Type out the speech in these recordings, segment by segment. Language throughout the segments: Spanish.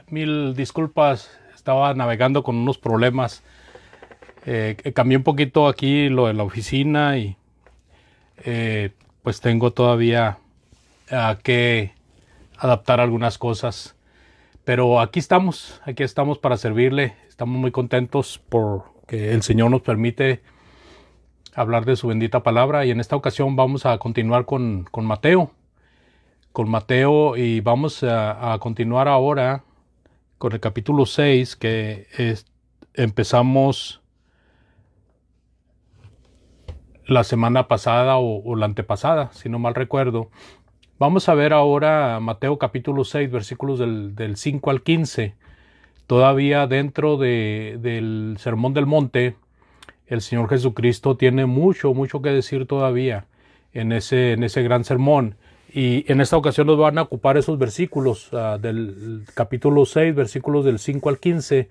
Mil disculpas, estaba navegando con unos problemas. Cambié un poquito aquí lo de la oficina y pues tengo todavía que adaptar algunas cosas. Pero aquí estamos para servirle. Estamos muy contentos porque el Señor nos permite hablar de su bendita palabra. Y en esta ocasión vamos a continuar con Mateo. Con Mateo y vamos a continuar ahora con el capítulo 6 empezamos la semana pasada o la antepasada, si no mal recuerdo. Vamos a ver ahora Mateo capítulo 6, versículos del 5 al 15. Todavía dentro del Sermón del Monte, el Señor Jesucristo tiene mucho que decir todavía en ese gran sermón. Y en esta ocasión nos van a ocupar esos versículos del capítulo 6, versículos del 5 al 15.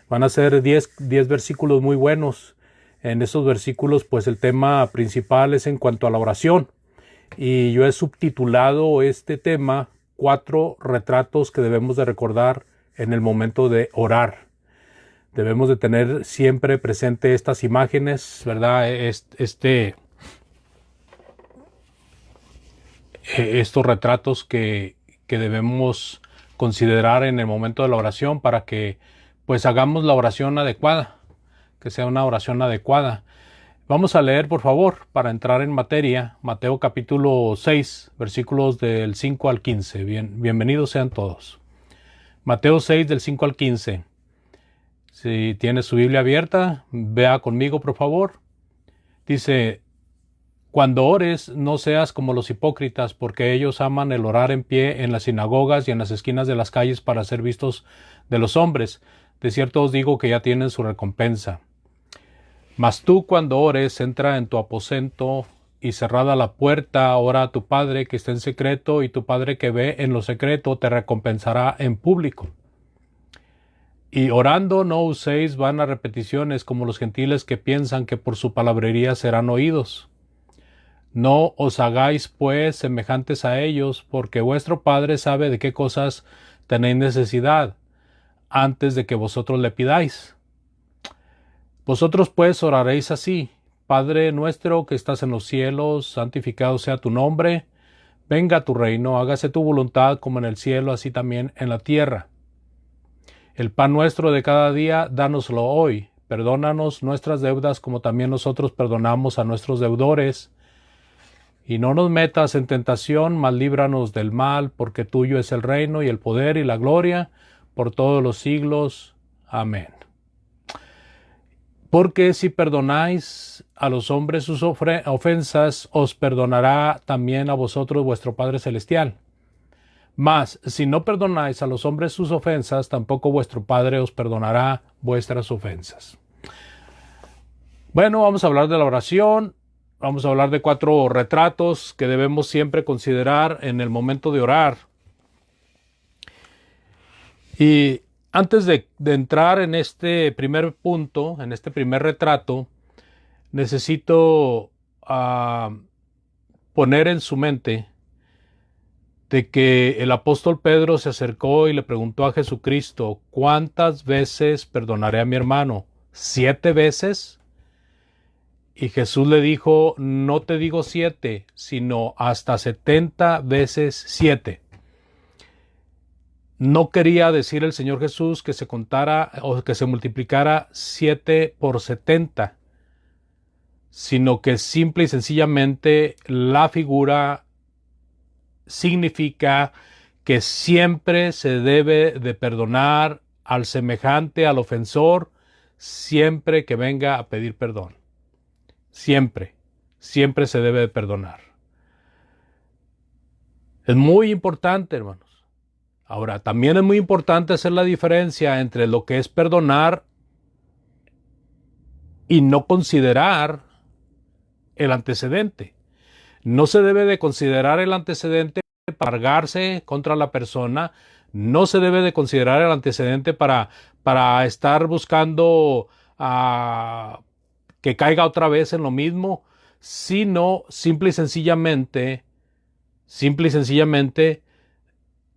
Van a ser 10 versículos muy buenos. En esos versículos, pues el tema principal es en cuanto a la oración. Y yo he subtitulado este tema 4 retratos que debemos de recordar en el momento de orar. Debemos de tener siempre presente estas imágenes, ¿verdad? Estos retratos que debemos considerar en el momento de la oración para que pues hagamos la oración adecuada, que sea una oración adecuada. Vamos a leer, por favor, para entrar en materia, Mateo capítulo 6, versículos del 5 al 15. Bienvenidos sean todos. Mateo 6, del 5 al 15. Si tiene su Biblia abierta, vea conmigo, por favor. Dice: cuando ores, no seas como los hipócritas, porque ellos aman el orar en pie en las sinagogas y en las esquinas de las calles para ser vistos de los hombres. De cierto os digo que ya tienen su recompensa. Mas tú, cuando ores, entra en tu aposento y cerrada la puerta, ora a tu Padre que está en secreto, y tu Padre que ve en lo secreto te recompensará en público. Y orando no uséis vanas repeticiones como los gentiles que piensan que por su palabrería serán oídos. No os hagáis pues semejantes a ellos, porque vuestro Padre sabe de qué cosas tenéis necesidad, antes de que vosotros le pidáis. Vosotros pues oraréis así: Padre nuestro que estás en los cielos, santificado sea tu nombre, venga tu reino, hágase tu voluntad como en el cielo, así también en la tierra. El pan nuestro de cada día, dánoslo hoy. Perdónanos nuestras deudas como también nosotros perdonamos a nuestros deudores. Y no nos metas en tentación, mas líbranos del mal, porque tuyo es el reino y el poder y la gloria por todos los siglos. Amén. Porque si perdonáis a los hombres sus ofensas, os perdonará también a vosotros vuestro Padre Celestial. Mas si no perdonáis a los hombres sus ofensas, tampoco vuestro Padre os perdonará vuestras ofensas. Bueno, vamos a hablar de la oración. Vamos a hablar de 4 retratos que debemos siempre considerar en el momento de orar. Y antes de entrar en este primer punto, en este primer retrato, necesito poner en su mente de que el apóstol Pedro se acercó y le preguntó a Jesucristo: ¿cuántas veces perdonaré a mi hermano? ¿7 veces? Y Jesús le dijo: no te digo 7, sino hasta 70 veces 7. No quería decir el Señor Jesús que se contara o que se multiplicara 7 por 70, sino que simple y sencillamente la figura significa que siempre se debe de perdonar al semejante, al ofensor, siempre que venga a pedir perdón. Siempre se debe de perdonar. Es muy importante, hermanos. Ahora, también es muy importante hacer la diferencia entre lo que es perdonar y no considerar el antecedente. No se debe de considerar el antecedente para cargarse contra la persona. No se debe de considerar el antecedente para estar buscando que caiga otra vez en lo mismo, sino simple y sencillamente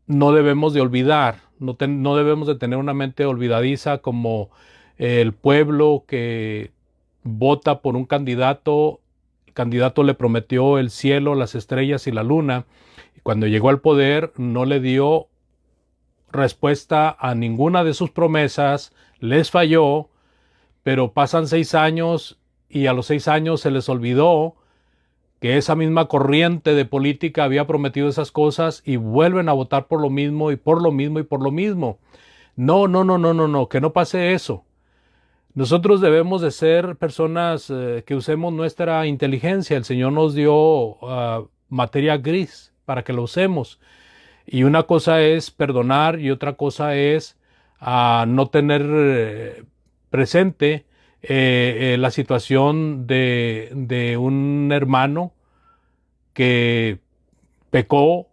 no debemos de olvidar no debemos de tener una mente olvidadiza como el pueblo que vota por un candidato. El candidato le prometió el cielo, las estrellas y la luna. Y cuando llegó al poder no le dio respuesta a ninguna de sus promesas, les falló, pero pasan 6 años y a los 6 años se les olvidó que esa misma corriente de política había prometido esas cosas y vuelven a votar por lo mismo y por lo mismo y por lo mismo. No, que no pase eso. Nosotros debemos de ser personas que usemos nuestra inteligencia. El Señor nos dio materia gris para que lo usemos. Y una cosa es perdonar y otra cosa es no tener presente la situación de un hermano que pecó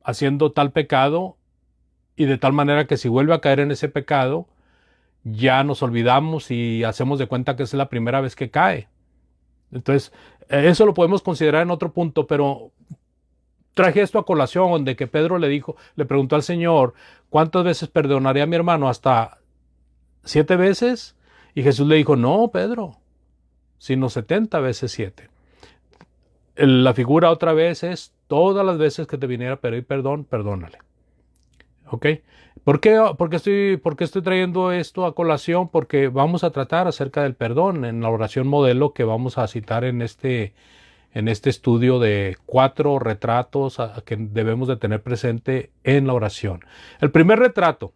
haciendo tal pecado y de tal manera que si vuelve a caer en ese pecado, ya nos olvidamos y hacemos de cuenta que es la primera vez que cae. Entonces, eso lo podemos considerar en otro punto, pero traje esto a colación de que Pedro le preguntó al Señor, ¿cuántas veces perdonaré a mi hermano? ¿Hasta 7 veces? Y Jesús le dijo, no, Pedro, sino 70 veces 7. La figura otra vez es, todas las veces que te viniera a pedir perdón, perdónale. ¿Ok? ¿Por qué estoy trayendo esto a colación? Porque vamos a tratar acerca del perdón en la oración modelo que vamos a citar en este estudio de 4 retratos que debemos de tener presente en la oración. El primer retrato,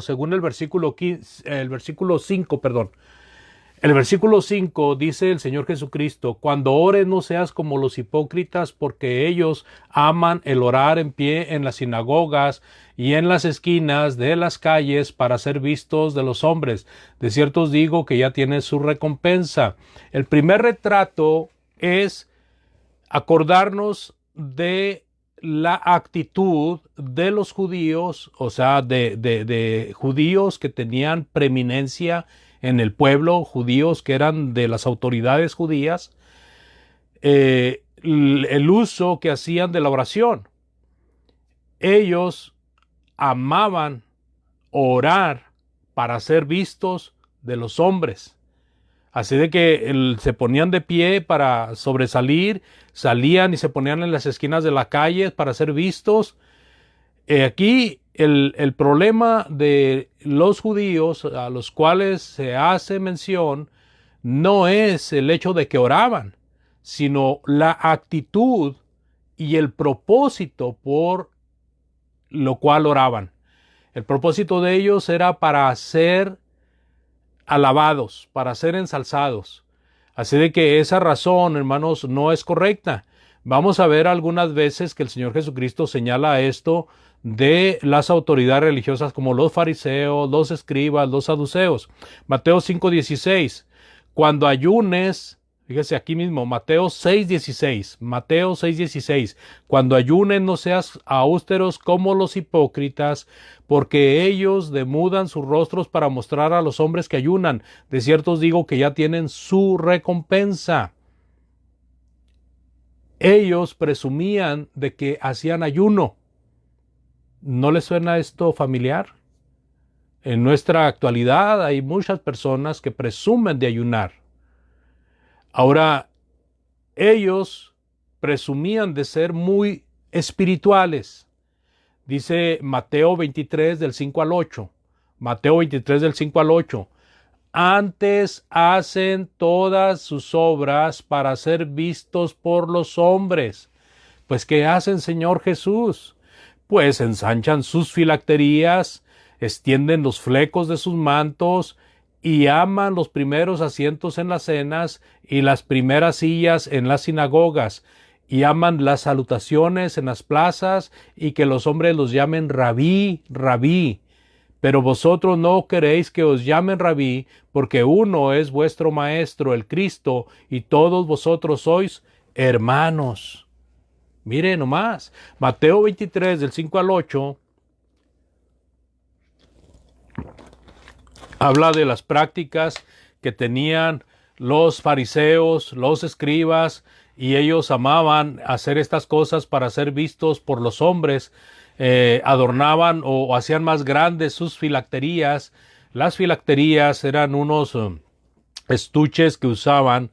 según el versículo 5, el versículo 5 dice el Señor Jesucristo, cuando ores no seas como los hipócritas, porque ellos aman el orar en pie en las sinagogas y en las esquinas de las calles para ser vistos de los hombres. De cierto os digo que ya tienen su recompensa. El primer retrato es acordarnos de la actitud de los judíos, o sea, de judíos que tenían preeminencia en el pueblo, judíos que eran de las autoridades judías, el uso que hacían de la oración. Ellos amaban orar para ser vistos de los hombres. Así de que se ponían de pie para sobresalir, salían y se ponían en las esquinas de la calle para ser vistos. Aquí el problema de los judíos a los cuales se hace mención no es el hecho de que oraban, sino la actitud y el propósito por lo cual oraban. El propósito de ellos era para ser alabados, para ser ensalzados. Así de que esa razón, hermanos, no es correcta. Vamos a ver algunas veces que el Señor Jesucristo señala esto de las autoridades religiosas como los fariseos, los escribas, los saduceos. Mateo 5:16. Cuando ayunes, fíjese aquí mismo, Mateo 6:16. Cuando ayunes no seas austeros como los hipócritas, porque ellos demudan sus rostros para mostrar a los hombres que ayunan. De cierto os digo que ya tienen su recompensa. Ellos presumían de que hacían ayuno. ¿No les suena esto familiar? En nuestra actualidad hay muchas personas que presumen de ayunar. Ahora, ellos presumían de ser muy espirituales. Dice Mateo 23 del 5 al 8. Mateo 23 del 5 al 8. Antes hacen todas sus obras para ser vistos por los hombres. Pues, ¿qué hacen, Señor Jesús? Pues ensanchan sus filacterías, extienden los flecos de sus mantos y aman los primeros asientos en las cenas y las primeras sillas en las sinagogas, y aman las salutaciones en las plazas y que los hombres los llamen rabí, rabí. Pero vosotros no queréis que os llamen rabí, porque uno es vuestro maestro, el Cristo, y todos vosotros sois hermanos. Mire nomás, Mateo 23 del 5 al 8 habla de las prácticas que tenían los fariseos, los escribas, y ellos amaban hacer estas cosas para ser vistos por los hombres. adornaban o hacían más grandes sus filacterías. Las filacterías eran unos estuches que usaban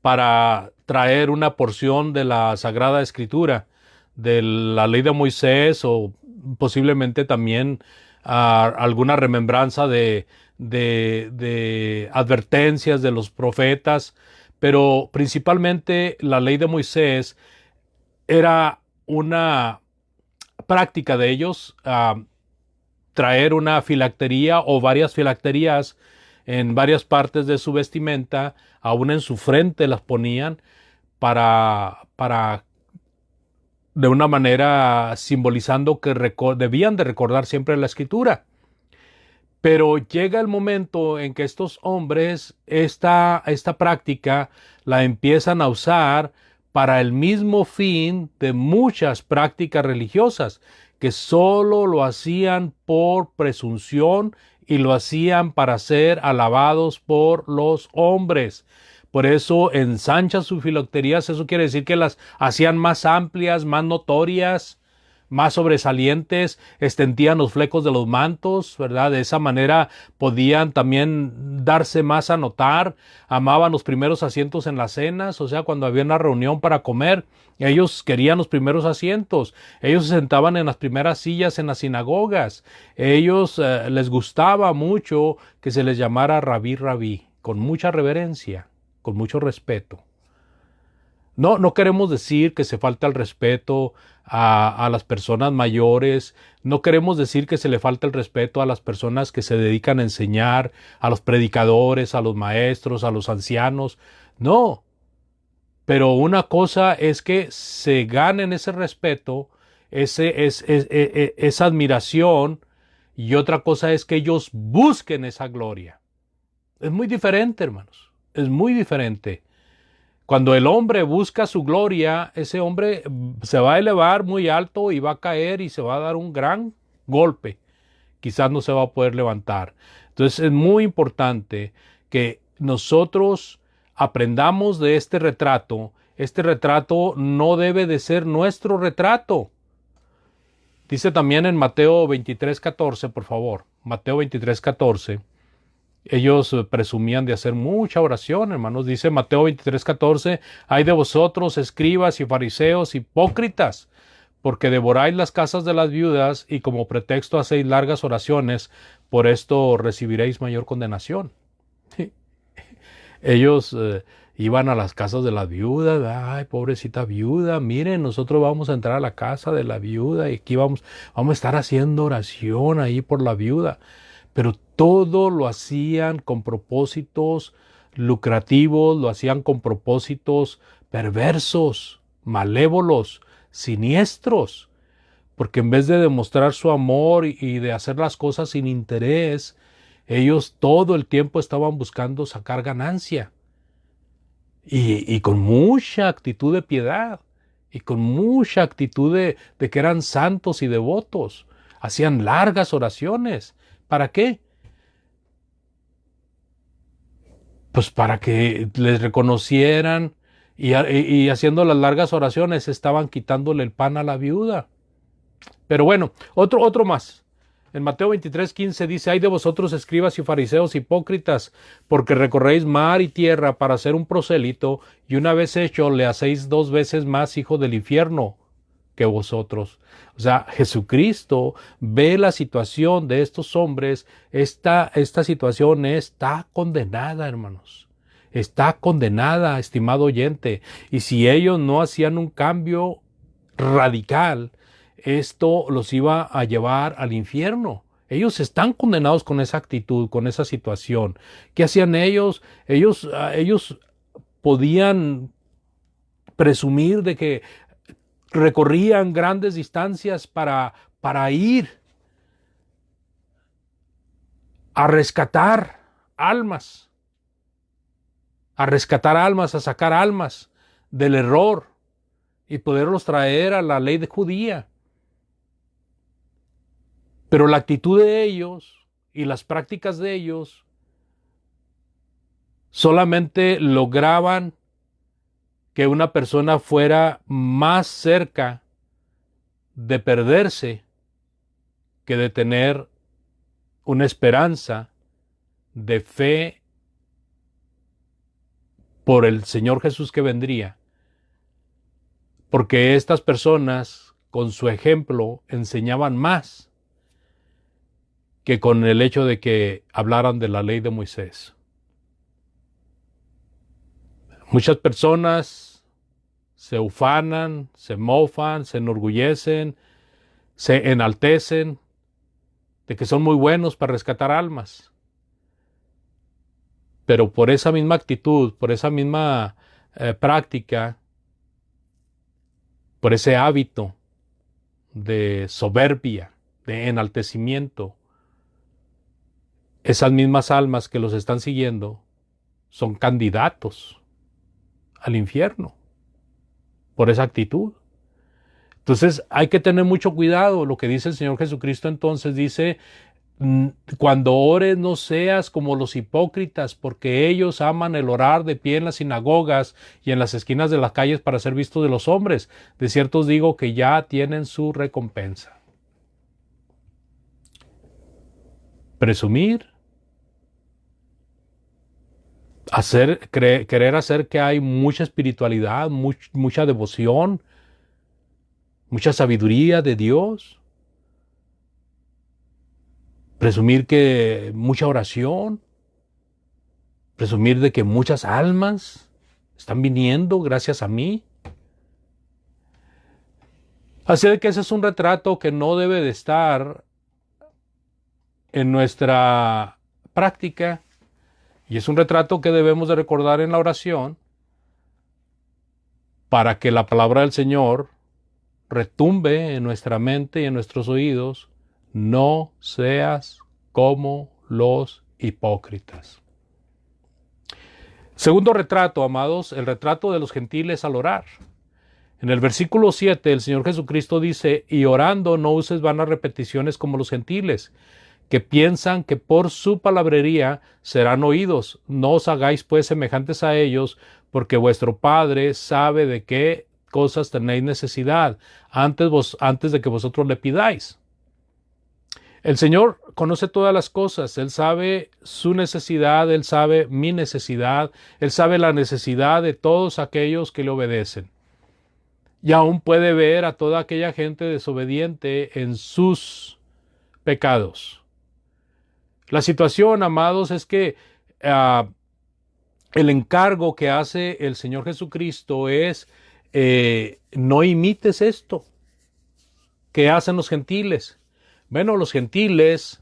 para traer una porción de la Sagrada Escritura, de la ley de Moisés o posiblemente también alguna remembranza de advertencias de los profetas, pero principalmente la ley de Moisés era una práctica de ellos, traer una filactería o varias filacterías en varias partes de su vestimenta, aún en su frente las ponían para de una manera simbolizando que debían de recordar siempre la escritura. Pero llega el momento en que estos hombres esta práctica la empiezan a usar para el mismo fin de muchas prácticas religiosas, que solo lo hacían por presunción y lo hacían para ser alabados por los hombres. Por eso ensanchan sus filacterías, eso quiere decir que las hacían más amplias, más notorias, más sobresalientes, extendían los flecos de los mantos, ¿verdad? De esa manera podían también darse más a notar, amaban los primeros asientos en las cenas, o sea, cuando había una reunión para comer, ellos querían los primeros asientos, ellos se sentaban en las primeras sillas en las sinagogas, ellos les gustaba mucho que se les llamara rabí, rabí, con mucha reverencia, con mucho respeto. No queremos decir que se falta el respeto a las personas mayores, no queremos decir que se le falta el respeto a las personas que se dedican a enseñar, a los predicadores, a los maestros, a los ancianos, no. Pero una cosa es que se ganen ese respeto, esa admiración, y otra cosa es que ellos busquen esa gloria. Es muy diferente, hermanos, es muy diferente. Cuando el hombre busca su gloria, ese hombre se va a elevar muy alto y va a caer y se va a dar un gran golpe. Quizás no se va a poder levantar. Entonces es muy importante que nosotros aprendamos de este retrato. Este retrato no debe de ser nuestro retrato. Dice también en Mateo 23:14, por favor. Mateo 23:14. Ellos presumían de hacer mucha oración, hermanos. Dice Mateo 23:14, ay de vosotros, escribas y fariseos hipócritas, porque devoráis las casas de las viudas y como pretexto hacéis largas oraciones, por esto recibiréis mayor condenación. Ellos iban a las casas de las viudas, ay, pobrecita viuda, miren, nosotros vamos a entrar a la casa de la viuda y aquí vamos a estar haciendo oración ahí por la viuda. Pero todo lo hacían con propósitos lucrativos, lo hacían con propósitos perversos, malévolos, siniestros, porque en vez de demostrar su amor y de hacer las cosas sin interés, ellos todo el tiempo estaban buscando sacar ganancia y con mucha actitud de piedad y con mucha actitud de que eran santos y devotos. Hacían largas oraciones. ¿Para qué? Pues para que les reconocieran y haciendo las largas oraciones estaban quitándole el pan a la viuda. Pero bueno, otro más. En Mateo 23:15 dice, ay de vosotros escribas y fariseos hipócritas, porque recorréis mar y tierra para ser un prosélito, y una vez hecho le hacéis 2 veces más hijo del infierno que vosotros. O sea, Jesucristo ve la situación de estos hombres, esta situación está condenada, hermanos. Está condenada, estimado oyente. Y si ellos no hacían un cambio radical, esto los iba a llevar al infierno. Ellos están condenados con esa actitud, con esa situación. ¿Qué hacían ellos? Ellos podían presumir de que recorrían grandes distancias para ir a rescatar almas, a sacar almas del error y poderlos traer a la ley de judía. Pero la actitud de ellos y las prácticas de ellos solamente lograban que una persona fuera más cerca de perderse que de tener una esperanza de fe por el Señor Jesús que vendría, porque estas personas con su ejemplo enseñaban más que con el hecho de que hablaran de la ley de Moisés. Muchas personas se ufanan, se mofan, se enorgullecen, se enaltecen de que son muy buenos para rescatar almas. Pero por esa misma actitud, por esa misma práctica, por ese hábito de soberbia, de enaltecimiento, esas mismas almas que los están siguiendo son candidatos al infierno por esa actitud. Entonces hay que tener mucho cuidado. Lo que dice el Señor Jesucristo entonces dice: cuando ores no seas como los hipócritas, porque ellos aman el orar de pie en las sinagogas y en las esquinas de las calles para ser vistos de los hombres. De cierto os digo que ya tienen su recompensa. Presumir, querer hacer que hay mucha espiritualidad, mucha devoción, mucha sabiduría de Dios. Presumir que mucha oración, presumir de que muchas almas están viniendo gracias a mí. Así de que ese es un retrato que no debe de estar en nuestra práctica, y es un retrato que debemos de recordar en la oración para que la palabra del Señor retumbe en nuestra mente y en nuestros oídos: no seas como los hipócritas. Segundo retrato, amados, el retrato de los gentiles al orar. En el versículo 7 el Señor Jesucristo dice: y orando no uses vanas repeticiones como los gentiles, que piensan que por su palabrería serán oídos. No os hagáis pues semejantes a ellos, porque vuestro Padre sabe de qué cosas tenéis necesidad antes de que vosotros le pidáis. El Señor conoce todas las cosas. Él sabe su necesidad, Él sabe mi necesidad, Él sabe la necesidad de todos aquellos que le obedecen. Y aún puede ver a toda aquella gente desobediente en sus pecados. La situación, amados, es que el encargo que hace el Señor Jesucristo es: no imites esto que hacen los gentiles. Bueno, los gentiles,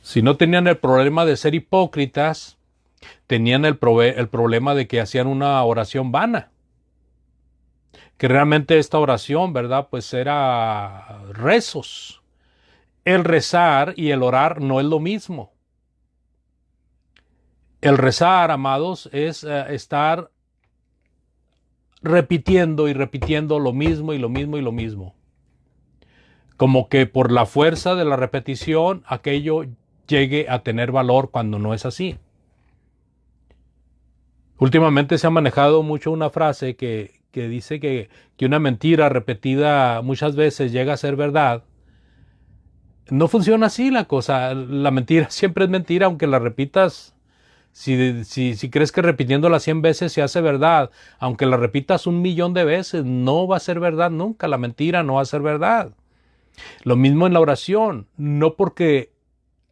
si no tenían el problema de ser hipócritas, tenían el problema de que hacían una oración vana. Que realmente esta oración, ¿verdad? Pues era rezos. El rezar y el orar no es lo mismo. El rezar, amados, es estar repitiendo y repitiendo lo mismo y lo mismo y lo mismo. Como que por la fuerza de la repetición aquello llegue a tener valor, cuando no es así. Últimamente se ha manejado mucho una frase que dice que una mentira repetida muchas veces llega a ser verdad. No funciona así la cosa. La mentira siempre es mentira, aunque la repitas. Si crees que repitiéndola 100 veces se hace verdad, aunque la repitas 1,000,000 de veces, no va a ser verdad nunca. La mentira no va a ser verdad. Lo mismo en la oración. No porque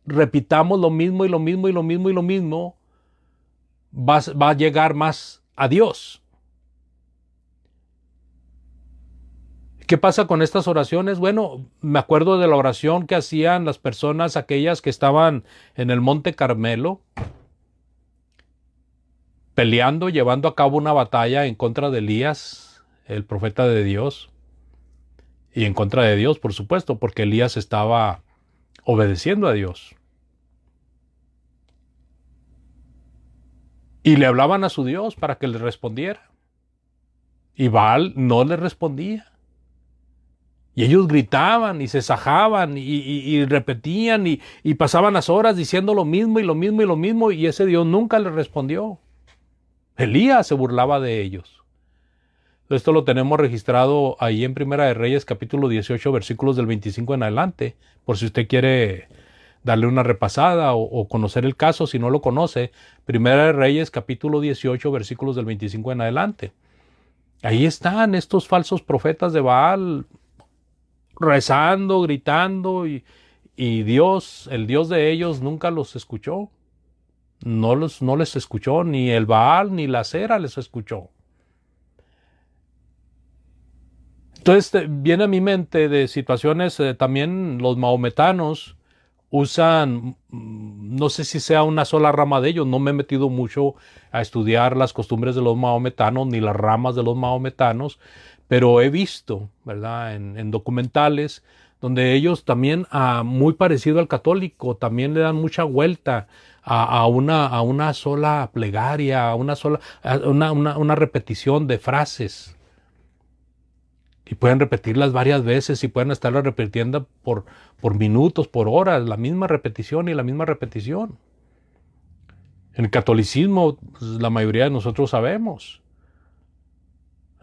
repitamos lo mismo y lo mismo y lo mismo y lo mismo, va a llegar más a Dios. ¿Qué pasa con estas oraciones? Bueno, me acuerdo de la oración que hacían las personas, aquellas que estaban en el Monte Carmelo, peleando, llevando a cabo una batalla en contra de Elías, el profeta de Dios, y en contra de Dios, por supuesto, porque Elías estaba obedeciendo a Dios. Y le hablaban a su Dios para que le respondiera. Y Baal no le respondía. Y ellos gritaban y se sajaban y repetían y pasaban las horas diciendo lo mismo y lo mismo y lo mismo, y ese Dios nunca les respondió. Elías se burlaba de ellos. Esto lo tenemos registrado ahí en Primera de Reyes, capítulo 18, versículos del 25 en adelante, por si usted quiere darle una repasada o conocer el caso, si no lo conoce. Primera de Reyes, capítulo 18, versículos del 25 en adelante. Ahí están estos falsos profetas de Baal rezando, gritando, y Dios, el Dios de ellos, nunca los escuchó. No les escuchó, ni el Baal ni la Cera les escuchó. Entonces viene a mi mente de situaciones, también los mahometanos usan, no sé si sea una sola rama de ellos, no me he metido mucho a estudiar las costumbres de los mahometanos ni las ramas de los mahometanos, pero he visto, ¿verdad?, en documentales donde ellos también, muy parecido al católico, también le dan mucha vuelta a una sola plegaria, a una repetición de frases. Y pueden repetirlas varias veces y pueden estarlas repitiendo por minutos, por horas, la misma repetición y la misma repetición. En el catolicismo, pues, la mayoría de nosotros sabemos.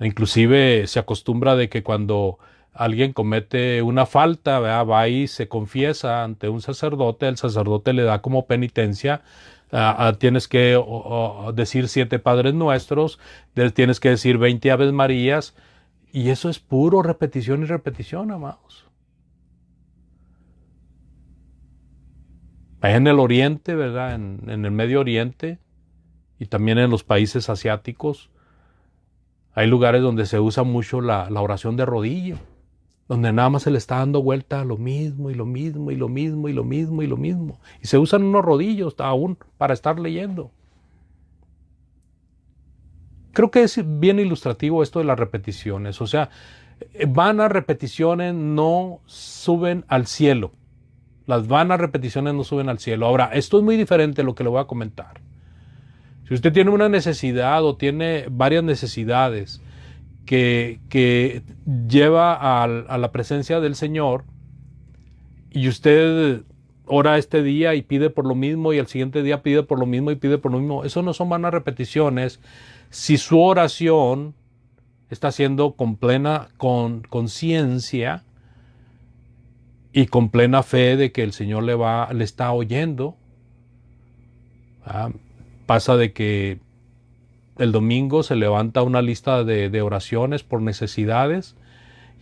Inclusive se acostumbra de que cuando alguien comete una falta, ¿verdad?, va y se confiesa ante un sacerdote, el sacerdote le da como penitencia, tienes que decir 7 Padres Nuestros, tienes que decir 20 Aves Marías, y eso es puro repetición y repetición, amados. Allá en el Oriente, ¿verdad?, en el Medio Oriente y también en los países asiáticos, hay lugares donde se usa mucho la oración de rodillo, donde nada más se le está dando vuelta a lo mismo y lo mismo y lo mismo y lo mismo y lo mismo. Y se usan unos rodillos aún para estar leyendo. Creo que es bien ilustrativo esto de las repeticiones. O sea, vanas repeticiones no suben al cielo. Las vanas repeticiones no suben al cielo. Ahora, esto es muy diferente a lo que le voy a comentar. Si usted tiene una necesidad o tiene varias necesidades que lleva a la presencia del Señor, y usted ora este día y pide por lo mismo, y el siguiente día pide por lo mismo y pide por lo mismo, eso no son vanas repeticiones si su oración está siendo con plena conciencia y con plena fe de que el Señor le está oyendo. Pasa de que el domingo se levanta una lista de oraciones por necesidades,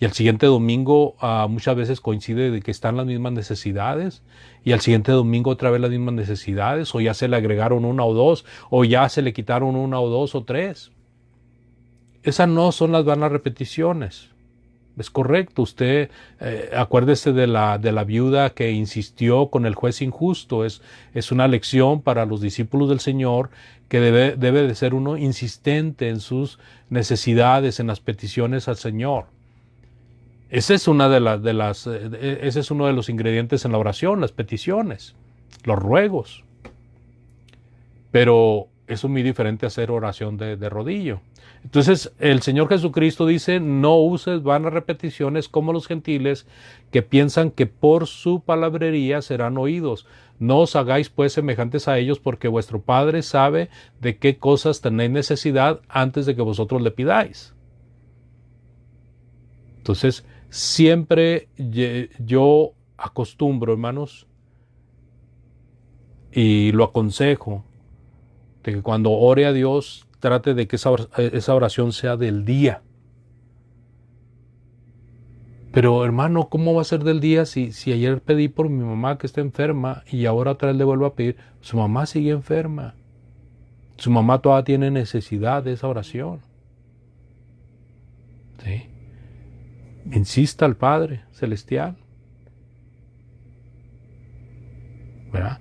y el siguiente domingo muchas veces coincide de que están las mismas necesidades, y al siguiente domingo otra vez las mismas necesidades, o ya se le agregaron una o dos, o ya se le quitaron una o dos o tres. Esas no son las vanas repeticiones. Es correcto, usted acuérdese de la viuda que insistió con el juez injusto. Es una lección para los discípulos del Señor que debe de ser uno insistente en sus necesidades, en las peticiones al Señor. Ese es uno de los ingredientes en la oración, las peticiones, los ruegos. Pero eso es muy diferente a hacer oración de rodillo. Entonces el Señor Jesucristo dice: no uses vanas repeticiones como los gentiles, que piensan que por su palabrería serán oídos. No os hagáis pues semejantes a ellos, porque vuestro Padre sabe de qué cosas tenéis necesidad antes de que vosotros le pidáis. Entonces siempre yo acostumbro, hermanos, y lo aconsejo, de que cuando ore a Dios trate de que esa oración sea del día. Pero hermano, ¿cómo va a ser del día si ayer pedí por mi mamá que está enferma y ahora otra vez le vuelvo a pedir? Su mamá sigue enferma. Su mamá todavía tiene necesidad de esa oración. ¿Sí? Insista al Padre Celestial. ¿Verdad?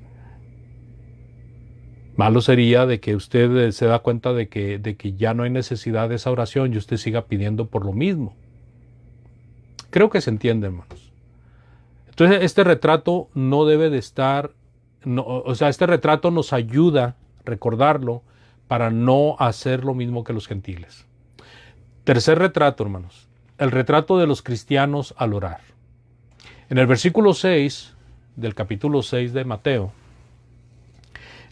Malo sería de que usted se da cuenta de que ya no hay necesidad de esa oración y usted siga pidiendo por lo mismo. Creo que se entiende, hermanos. Entonces, este retrato no debe de estar, este retrato nos ayuda a recordarlo para no hacer lo mismo que los gentiles. Tercer retrato, hermanos, el retrato de los cristianos al orar. En el versículo 6 del capítulo 6 de Mateo,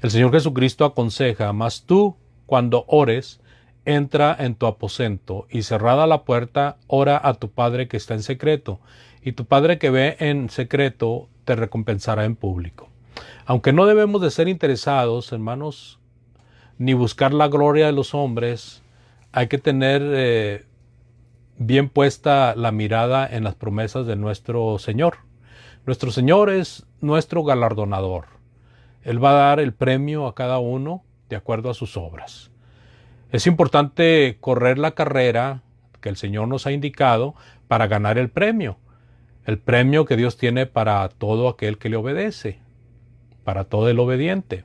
el Señor Jesucristo aconseja: mas tú, cuando ores, entra en tu aposento y cerrada la puerta, ora a tu Padre que está en secreto, y tu Padre que ve en secreto te recompensará en público. Aunque no debemos de ser interesados, hermanos, ni buscar la gloria de los hombres, hay que tener bien puesta la mirada en las promesas de nuestro Señor. Nuestro Señor es nuestro galardonador. Él va a dar el premio a cada uno de acuerdo a sus obras. Es importante correr la carrera que el Señor nos ha indicado para ganar el premio que Dios tiene para todo aquel que le obedece, para todo el obediente.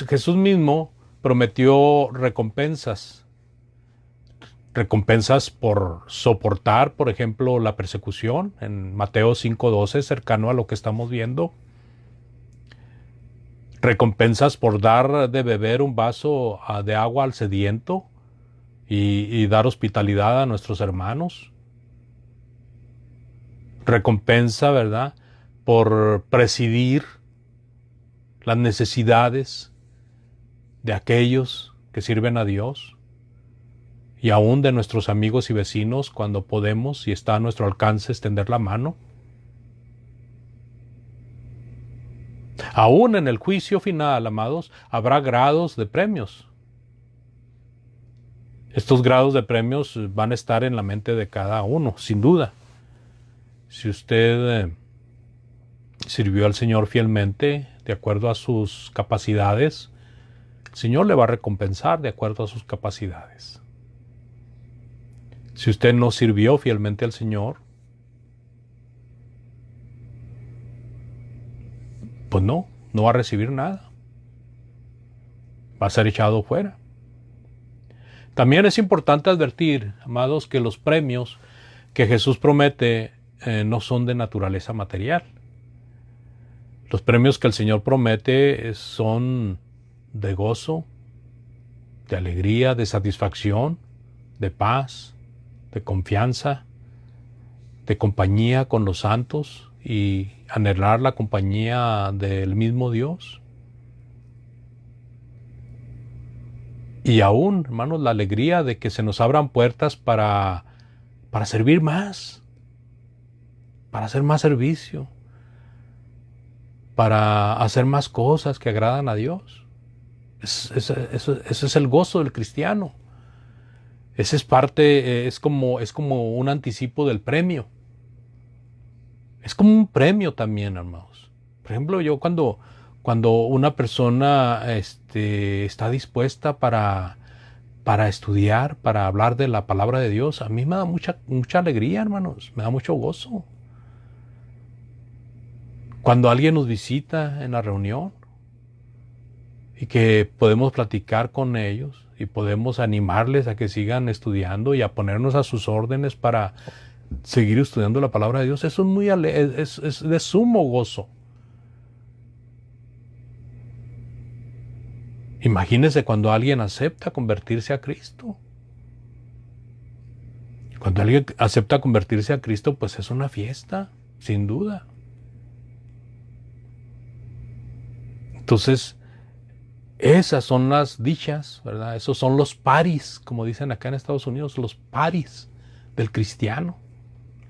Jesús mismo prometió recompensas por soportar, por ejemplo, la persecución, en Mateo 5:12, cercano a lo que estamos viendo. Recompensas por dar de beber un vaso de agua al sediento y dar hospitalidad a nuestros hermanos. Recompensa, ¿verdad?, por presidir las necesidades de aquellos que sirven a Dios y aún de nuestros amigos y vecinos cuando podemos y está a nuestro alcance extender la mano. Aún en el juicio final, amados, habrá grados de premios. Estos grados de premios van a estar en la mente de cada uno, sin duda. Si usted sirvió al Señor fielmente, de acuerdo a sus capacidades, el Señor le va a recompensar de acuerdo a sus capacidades. Si usted no sirvió fielmente al Señor, pues no va a recibir nada. Va a ser echado fuera. También es importante advertir, amados, que los premios que Jesús promete no son de naturaleza material. Los premios que el Señor promete son de gozo, de alegría, de satisfacción, de paz, de confianza, de compañía con los santos y anhelar la compañía del mismo Dios. Y aún, hermanos, la alegría de que se nos abran puertas para servir más, para hacer más servicio, para hacer más cosas que agradan a Dios. Ese es el gozo del cristiano. Ese es parte, es como un anticipo del premio. Es como un premio también, hermanos. Por ejemplo, yo cuando una persona está dispuesta para estudiar, para hablar de la palabra de Dios, a mí me da mucha alegría, hermanos. Me da mucho gozo. Cuando alguien nos visita en la reunión y que podemos platicar con ellos y podemos animarles a que sigan estudiando y a ponernos a sus órdenes para seguir estudiando la palabra de Dios, eso es de sumo gozo. Imagínense cuando alguien acepta convertirse a Cristo. Cuando alguien acepta convertirse a Cristo, pues es una fiesta, sin duda. Entonces, esas son las dichas, ¿verdad? Esos son los paris, como dicen acá en Estados Unidos, los paris del cristiano.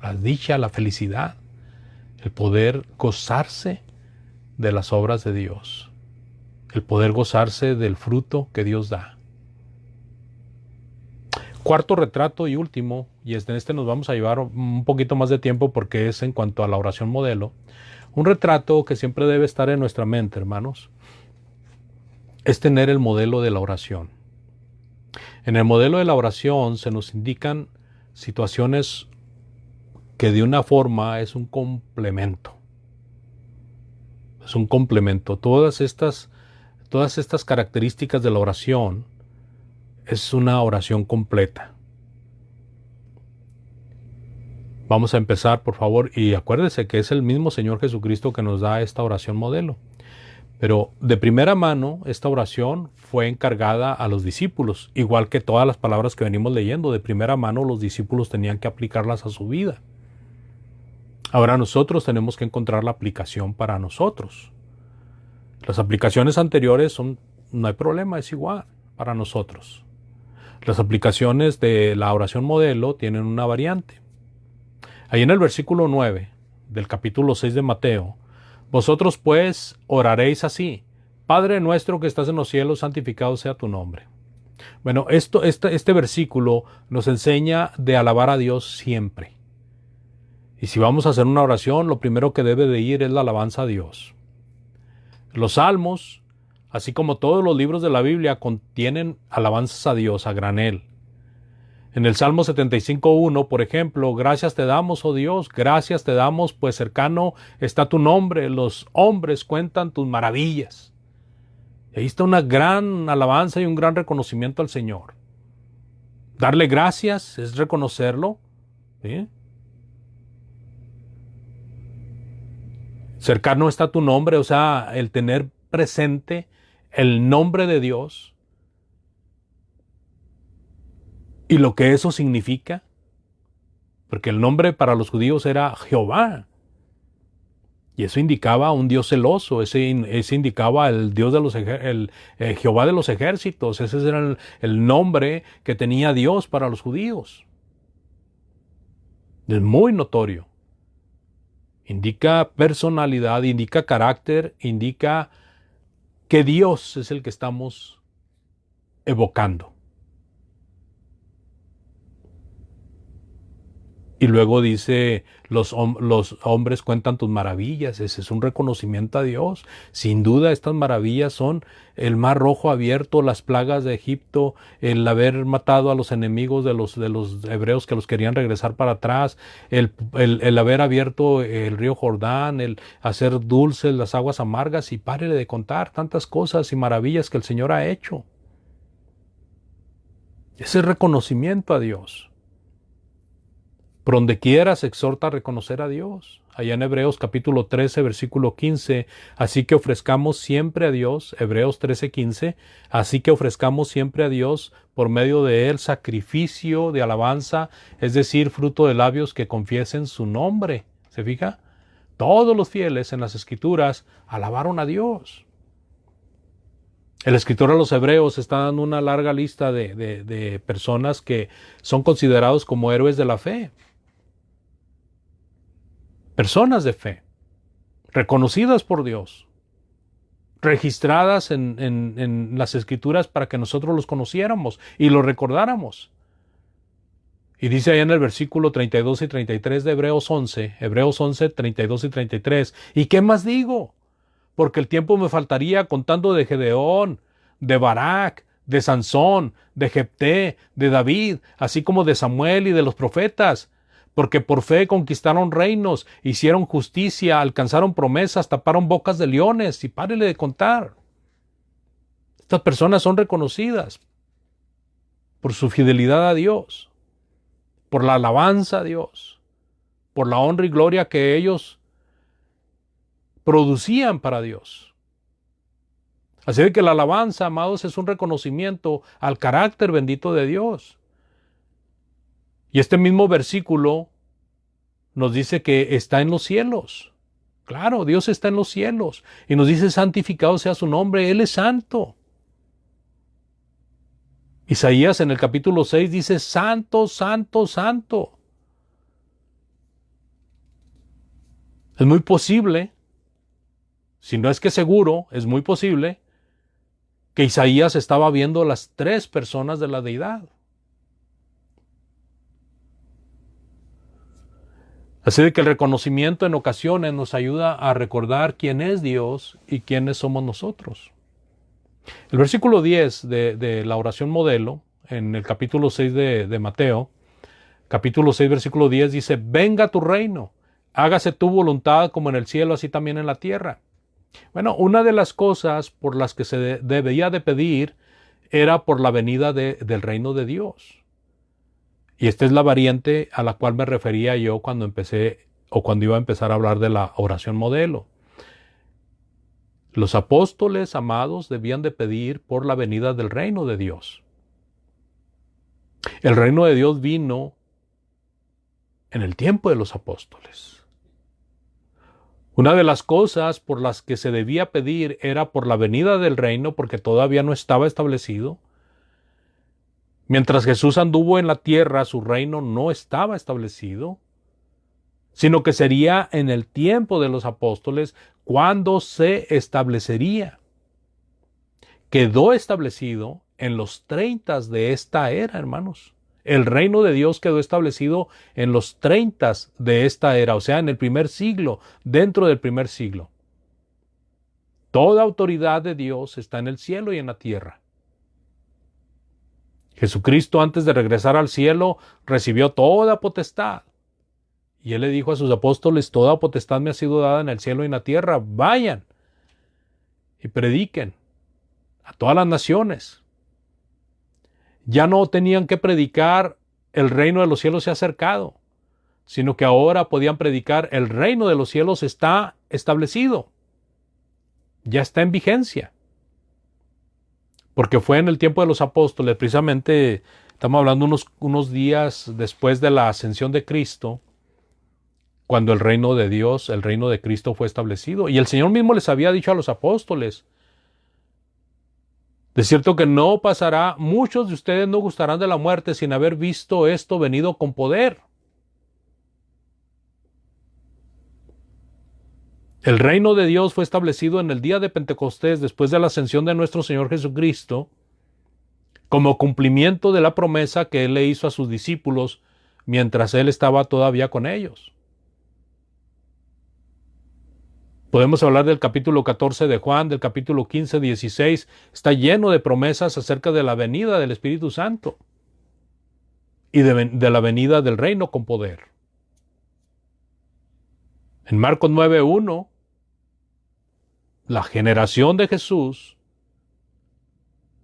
La dicha, la felicidad, el poder gozarse de las obras de Dios, el poder gozarse del fruto que Dios da. Cuarto retrato y último, y en este nos vamos a llevar un poquito más de tiempo porque es en cuanto a la oración modelo. Un retrato que siempre debe estar en nuestra mente, hermanos, es tener el modelo de la oración. En el modelo de la oración se nos indican situaciones que de una forma es un complemento. Es un complemento. Todas estas características de la oración es una oración completa. Vamos a empezar, por favor, y acuérdese que es el mismo Señor Jesucristo que nos da esta oración modelo. Pero de primera mano, esta oración fue encargada a los discípulos, igual que todas las palabras que venimos leyendo. De primera mano, los discípulos tenían que aplicarlas a su vida. Ahora nosotros tenemos que encontrar la aplicación para nosotros. Las aplicaciones anteriores no hay problema, es igual para nosotros. Las aplicaciones de la oración modelo tienen una variante. Ahí en el versículo 9 del capítulo 6 de Mateo, vosotros pues oraréis así: Padre nuestro que estás en los cielos, santificado sea tu nombre. Bueno, este versículo nos enseña de alabar a Dios siempre. Y si vamos a hacer una oración, lo primero que debe de ir es la alabanza a Dios. Los salmos, así como todos los libros de la Biblia, contienen alabanzas a Dios a granel. En el Salmo 75:1, por ejemplo, gracias te damos, oh Dios, gracias te damos, pues cercano está tu nombre, los hombres cuentan tus maravillas. Y ahí está una gran alabanza y un gran reconocimiento al Señor. Darle gracias es reconocerlo, ¿sí? Cercano está tu nombre, o sea, el tener presente el nombre de Dios y lo que eso significa, porque el nombre para los judíos era Jehová, y eso indicaba a un Dios celoso, ese indicaba el Dios de Jehová de los ejércitos, ese era el nombre que tenía Dios para los judíos. Es muy notorio. Indica personalidad, indica carácter, indica que Dios es el que estamos evocando. Y luego dice, los hombres cuentan tus maravillas. Ese es un reconocimiento a Dios. Sin duda estas maravillas son el mar rojo abierto, las plagas de Egipto, el haber matado a los enemigos de los hebreos que los querían regresar para atrás, el haber abierto el río Jordán, el hacer dulces las aguas amargas, y párele de contar tantas cosas y maravillas que el Señor ha hecho. Ese reconocimiento a Dios. Por donde quiera se exhorta a reconocer a Dios. Allá en Hebreos capítulo 13, versículo 15, así que ofrezcamos siempre a Dios, Hebreos 13, 15, así que ofrezcamos siempre a Dios por medio de él sacrificio de alabanza, es decir, fruto de labios que confiesen su nombre. ¿Se fija? Todos los fieles en las Escrituras alabaron a Dios. El escritor a los Hebreos está dando una larga lista de personas que son considerados como héroes de la fe. Personas de fe, reconocidas por Dios, registradas en las Escrituras para que nosotros los conociéramos y los recordáramos. Y dice ahí en el versículo 32 y 33 de Hebreos 11, 32 y 33, ¿y qué más digo? Porque el tiempo me faltaría contando de Gedeón, de Barak, de Sansón, de Jefté, de David, así como de Samuel y de los profetas, porque por fe conquistaron reinos, hicieron justicia, alcanzaron promesas, taparon bocas de leones, y párele de contar. Estas personas son reconocidas por su fidelidad a Dios, por la alabanza a Dios, por la honra y gloria que ellos producían para Dios. Así de que la alabanza, amados, es un reconocimiento al carácter bendito de Dios. Y este mismo versículo nos dice que está en los cielos. Claro, Dios está en los cielos. Y nos dice, santificado sea su nombre, Él es santo. Isaías en el capítulo 6 dice, santo, santo, santo. Es muy posible, si no es que seguro, es muy posible que Isaías estaba viendo las tres personas de la deidad. Así de que el reconocimiento en ocasiones nos ayuda a recordar quién es Dios y quiénes somos nosotros. El versículo 10 de la oración modelo, en el capítulo 6 de Mateo, capítulo 6, versículo 10, dice, venga tu reino, hágase tu voluntad como en el cielo, así también en la tierra. Bueno, una de las cosas por las que se debía de pedir era por la venida del reino de Dios. Y esta es la variante a la cual me refería yo cuando empecé o cuando iba a empezar a hablar de la oración modelo. Los apóstoles, amados, debían de pedir por la venida del reino de Dios. El reino de Dios vino en el tiempo de los apóstoles. Una de las cosas por las que se debía pedir era por la venida del reino, porque todavía no estaba establecido. Mientras Jesús anduvo en la tierra, su reino no estaba establecido, sino que sería en el tiempo de los apóstoles cuando se establecería. Quedó establecido en los 30 de esta era, hermanos. El reino de Dios quedó establecido en los 30 de esta era, o sea, en el primer siglo, dentro del primer siglo. Toda autoridad de Dios está en el cielo y en la tierra. Jesucristo, antes de regresar al cielo, recibió toda potestad. Y Él le dijo a sus apóstoles, toda potestad me ha sido dada en el cielo y en la tierra. Vayan y prediquen a todas las naciones. Ya no tenían que predicar el reino de los cielos se ha acercado, sino que ahora podían predicar el reino de los cielos está establecido. Ya está en vigencia. Porque fue en el tiempo de los apóstoles, precisamente estamos hablando unos días después de la ascensión de Cristo, cuando el reino de Dios, el reino de Cristo fue establecido. Y el Señor mismo les había dicho a los apóstoles, de cierto que no pasará, muchos de ustedes no gustarán de la muerte sin haber visto esto venido con poder. El reino de Dios fue establecido en el día de Pentecostés, después de la ascensión de nuestro Señor Jesucristo, como cumplimiento de la promesa que Él le hizo a sus discípulos mientras Él estaba todavía con ellos. Podemos hablar del capítulo 14 de Juan, del capítulo 15, 16, está lleno de promesas acerca de la venida del Espíritu Santo y de la venida del reino con poder. En Marcos 9:1, la generación de Jesús,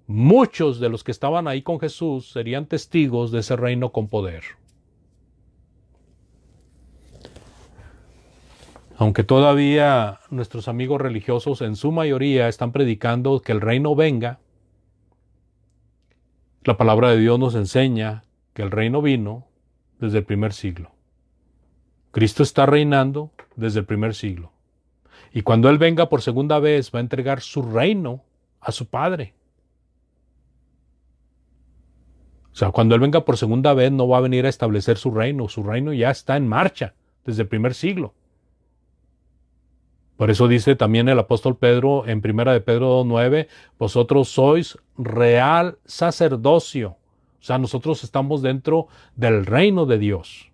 muchos de los que estaban ahí con Jesús serían testigos de ese reino con poder. Aunque todavía nuestros amigos religiosos en su mayoría están predicando que el reino venga, la palabra de Dios nos enseña que el reino vino desde el primer siglo. Cristo está reinando desde el primer siglo. Y cuando Él venga por segunda vez, va a entregar su reino a su Padre. O sea, cuando Él venga por segunda vez, no va a venir a establecer su reino ya está en marcha desde el primer siglo. Por eso dice también el apóstol Pedro en 1 de Pedro 2:9, vosotros sois real sacerdocio. O sea, nosotros estamos dentro del reino de Dios.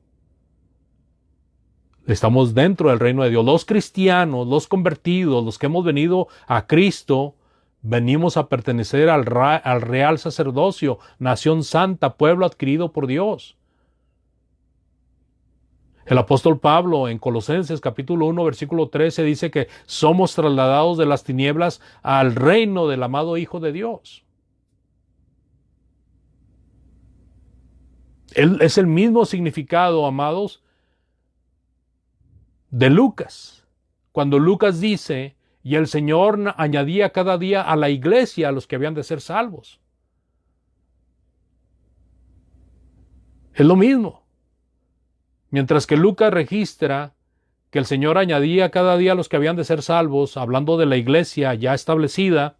Estamos dentro del reino de Dios. Los cristianos, los convertidos, los que hemos venido a Cristo, venimos a pertenecer al real sacerdocio, nación santa, pueblo adquirido por Dios. El apóstol Pablo en Colosenses capítulo 1 versículo 13 dice que somos trasladados de las tinieblas al reino del amado Hijo de Dios. Es el mismo significado, amados, de Lucas. Cuando Lucas dice, y el Señor añadía cada día a la iglesia a los que habían de ser salvos. Es lo mismo. Mientras que Lucas registra que el Señor añadía cada día a los que habían de ser salvos, hablando de la iglesia ya establecida,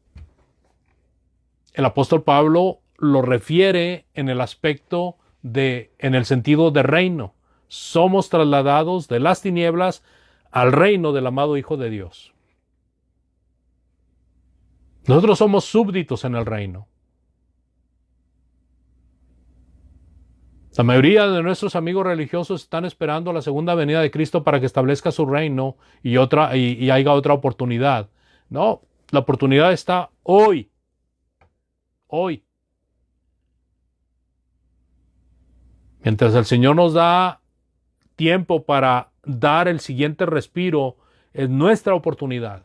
el apóstol Pablo lo refiere en el aspecto en el sentido de reino. Somos trasladados de las tinieblas al reino del amado Hijo de Dios. Nosotros somos súbditos en el reino. La mayoría de nuestros amigos religiosos están esperando la segunda venida de Cristo para que establezca su reino y haya otra oportunidad. No, la oportunidad está hoy. Hoy. Mientras el Señor nos da tiempo para dar el siguiente respiro, es nuestra oportunidad.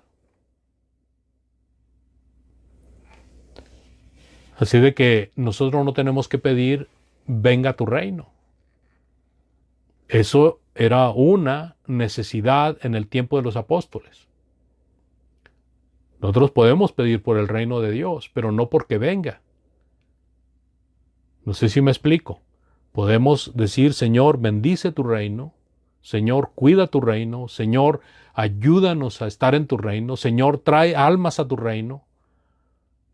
Así de que nosotros no tenemos que pedir venga tu reino. Eso era una necesidad en el tiempo de los apóstoles. Nosotros podemos pedir por el reino de Dios, pero no porque venga. No sé si me explico. Podemos decir, Señor, bendice tu reino. Señor, cuida tu reino. Señor, ayúdanos a estar en tu reino. Señor, trae almas a tu reino.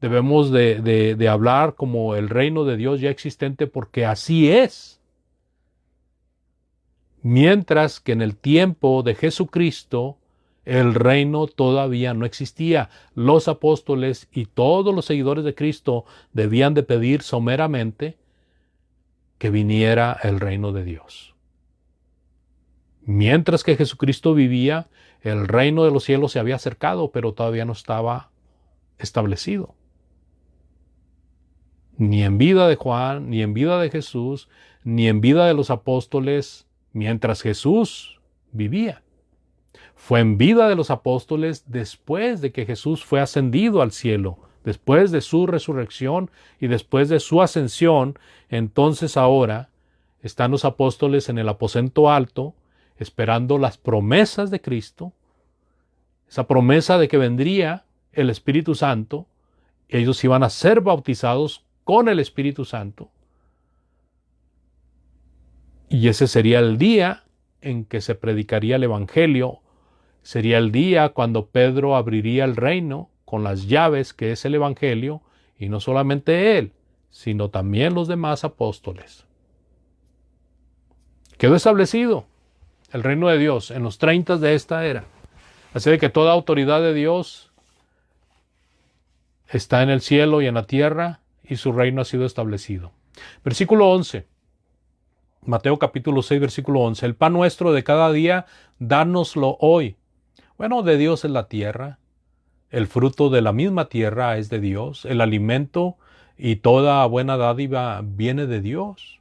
Debemos de hablar como el reino de Dios ya existente, porque así es. Mientras que en el tiempo de Jesucristo, el reino todavía no existía. Los apóstoles y todos los seguidores de Cristo debían de pedir someramente que viniera el reino de Dios. Mientras que Jesucristo vivía, el reino de los cielos se había acercado, pero todavía no estaba establecido. Ni en vida de Juan, ni en vida de Jesús, ni en vida de los apóstoles, mientras Jesús vivía. Fue en vida de los apóstoles después de que Jesús fue ascendido al cielo, después de su resurrección y después de su ascensión. Entonces ahora están los apóstoles en el aposento alto, esperando las promesas de Cristo, esa promesa de que vendría el Espíritu Santo. Ellos iban a ser bautizados con el Espíritu Santo. Y ese sería el día en que se predicaría el Evangelio. Sería el día cuando Pedro abriría el reino con las llaves que es el Evangelio, y no solamente él, sino también los demás apóstoles. Quedó establecido el reino de Dios en los 30 de esta era. Así de que toda autoridad de Dios está en el cielo y en la tierra, y su reino ha sido establecido. Versículo 11. Mateo capítulo 6, versículo 11. El pan nuestro de cada día, dánoslo hoy. Bueno, de Dios es la tierra. El fruto de la misma tierra es de Dios. El alimento y toda buena dádiva viene de Dios.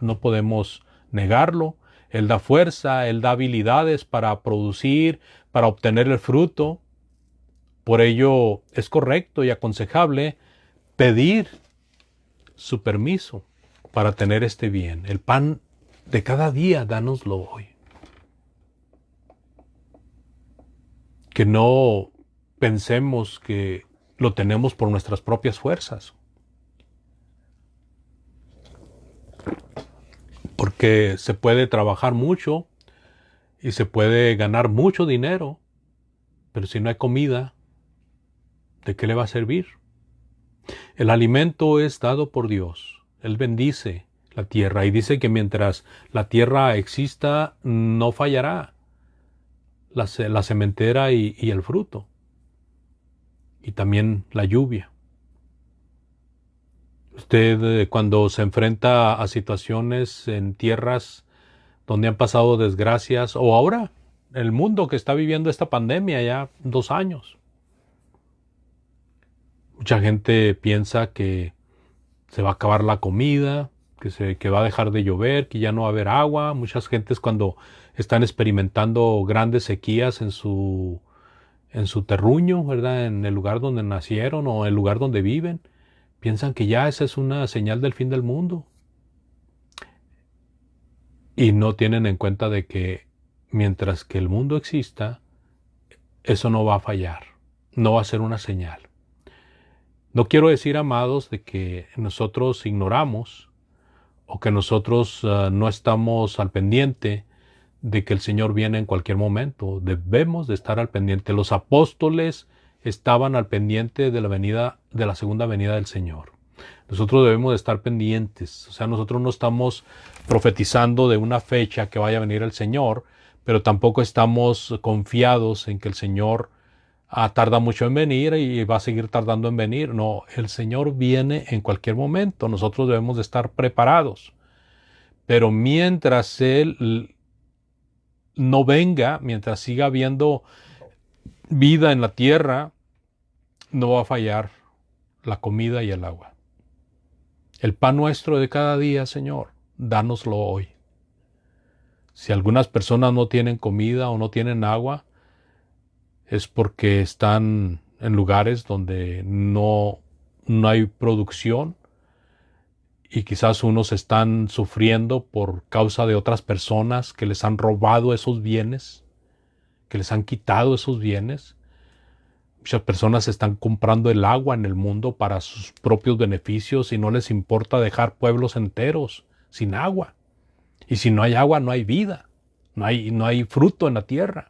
No podemos negarlo. Él da fuerza, Él da habilidades para producir, para obtener el fruto. Por ello es correcto y aconsejable pedir su permiso para tener este bien. El pan de cada día, dánoslo hoy. Que no pensemos que lo tenemos por nuestras propias fuerzas. Porque se puede trabajar mucho y se puede ganar mucho dinero, pero si no hay comida, ¿de qué le va a servir? El alimento es dado por Dios. Él bendice la tierra y dice que mientras la tierra exista, no fallará la sementera y el fruto. Y también la lluvia. Usted cuando se enfrenta a situaciones en tierras donde han pasado desgracias, o ahora el mundo que está viviendo esta pandemia ya 2 años. Mucha gente piensa que se va a acabar la comida, que va a dejar de llover, que ya no va a haber agua. Muchas gentes cuando están experimentando grandes sequías en su terruño, ¿verdad? En el lugar donde nacieron o el lugar donde viven, piensan que ya esa es una señal del fin del mundo. Y no tienen en cuenta de que mientras que el mundo exista, eso no va a fallar, no va a ser una señal. No quiero decir, amados, de que nosotros ignoramos o que nosotros no estamos al pendiente de que el Señor viene en cualquier momento. Debemos de estar al pendiente. Los apóstoles estaban al pendiente de la segunda venida del Señor. Nosotros debemos de estar pendientes. O sea, nosotros no estamos profetizando de una fecha que vaya a venir el Señor, pero tampoco estamos confiados en que el Señor tarda mucho en venir y va a seguir tardando en venir. No, el Señor viene en cualquier momento. Nosotros debemos de estar preparados. Pero mientras Él no venga, mientras siga habiendo vida en la tierra, no va a fallar la comida y el agua. El pan nuestro de cada día, Señor, dánoslo hoy. Si algunas personas no tienen comida o no tienen agua, es porque están en lugares donde no hay producción y quizás unos están sufriendo por causa de otras personas que les han robado esos bienes, que les han quitado esos bienes. Muchas personas están comprando el agua en el mundo para sus propios beneficios y no les importa dejar pueblos enteros sin agua. Y si no hay agua, no hay vida, no hay fruto en la tierra.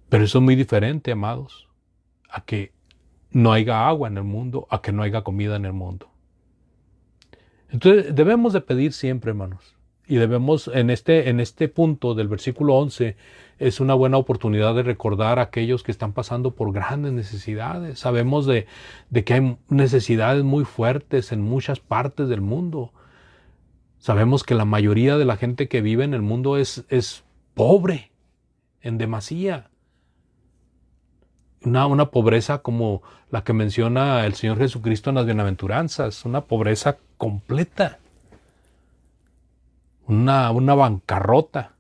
Pero eso es muy diferente, amados, a que no haya agua en el mundo, a que no haya comida en el mundo. Entonces debemos de pedir siempre, hermanos. Y debemos, en este punto del versículo 11, es una buena oportunidad de recordar a aquellos que están pasando por grandes necesidades. Sabemos de que hay necesidades muy fuertes en muchas partes del mundo. Sabemos que la mayoría de la gente que vive en el mundo es pobre, en demasía. Una pobreza como la que menciona el Señor Jesucristo en las bienaventuranzas, una pobreza completa, una bancarrota.